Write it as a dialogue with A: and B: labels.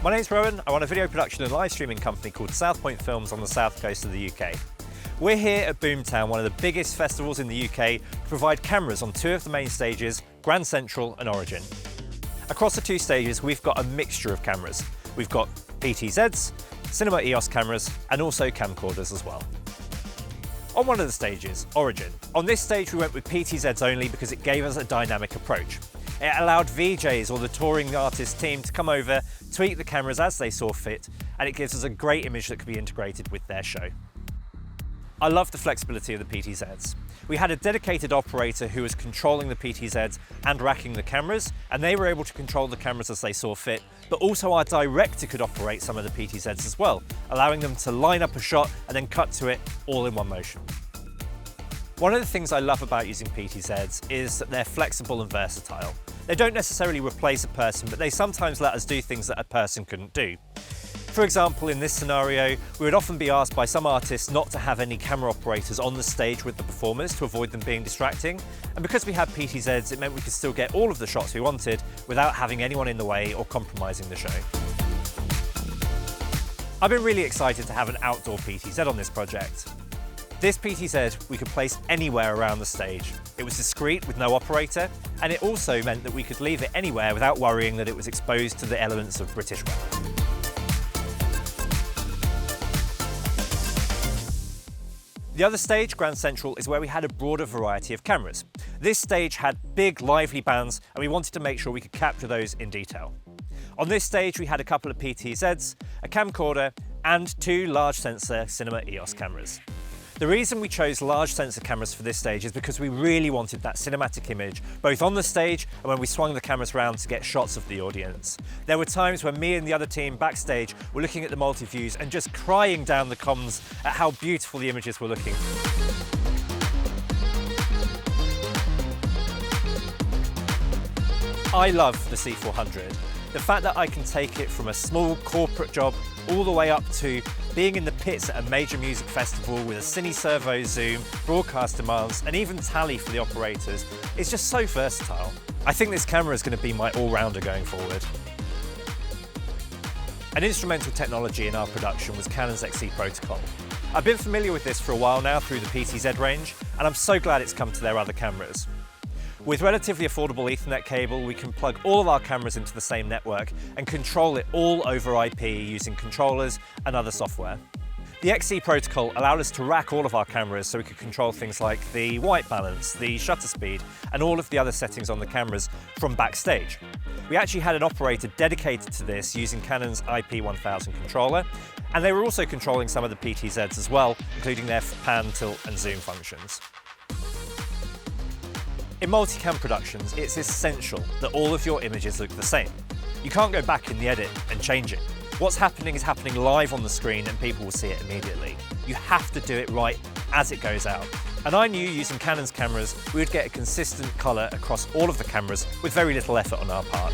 A: My name's Rowan. I run a video production and live streaming company called South Point Films on the south coast of the UK. We're here at Boomtown, one of the biggest festivals in the UK, to provide cameras on two of the main stages, Grand Central and Origin. Across the two stages, we've got a mixture of cameras. We've got PTZs, Cinema EOS cameras, and also camcorders as well. On one of the stages, Origin. On this stage, we went with PTZs only because it gave us a dynamic approach. It allowed VJs or the touring artist team to come over, tweak the cameras as they saw fit, and it gives us a great image that could be integrated with their show. I love the flexibility of the PTZs. We had a dedicated operator who was controlling the PTZs and racking the cameras, and they were able to control the cameras as they saw fit, but also our director could operate some of the PTZs as well, allowing them to line up a shot and then cut to it all in one motion. One of the things I love about using PTZs is that they're flexible and versatile. They don't necessarily replace a person, but they sometimes let us do things that a person couldn't do. For example, in this scenario, we would often be asked by some artists not to have any camera operators on the stage with the performers to avoid them being distracting. And because we had PTZs, it meant we could still get all of the shots we wanted without having anyone in the way or compromising the show. I've been really excited to have an outdoor PTZ on this project. This PTZ we could place anywhere around the stage. It was discreet with no operator, and it also meant that we could leave it anywhere without worrying that it was exposed to the elements of British weather. The other stage, Grand Central, is where we had a broader variety of cameras. This stage had big, lively bands, and we wanted to make sure we could capture those in detail. On this stage, we had a couple of PTZs, a camcorder, and two large sensor Cinema EOS cameras. The reason we chose large sensor cameras for this stage is because we really wanted that cinematic image, both on the stage and when we swung the cameras around to get shots of the audience. There were times when me and the other team backstage were looking at the multi-views and just crying down the comms at how beautiful the images were looking. I love the C400. The fact that I can take it from a small corporate job all the way up to being in the pits at a major music festival with a Cine Servo zoom, broadcast demands, and even tally for the operators is just so versatile. I think this camera is going to be my all-rounder going forward. An instrumental technology in our production was Canon's XE Protocol. I've been familiar with this for a while now through the PTZ range, and I'm so glad it's come to their other cameras. With relatively affordable Ethernet cable, we can plug all of our cameras into the same network and control it all over IP using controllers and other software. The XE protocol allowed us to rack all of our cameras so we could control things like the white balance, the shutter speed, and all of the other settings on the cameras from backstage. We actually had an operator dedicated to this using Canon's IP1000 controller, and they were also controlling some of the PTZs as well, including their pan, tilt, and zoom functions. In multicam productions, it's essential that all of your images look the same. You can't go back in the edit and change it. What's happening is happening live on the screen and people will see it immediately. You have to do it right as it goes out. And I knew using Canon's cameras, we would get a consistent colour across all of the cameras with very little effort on our part.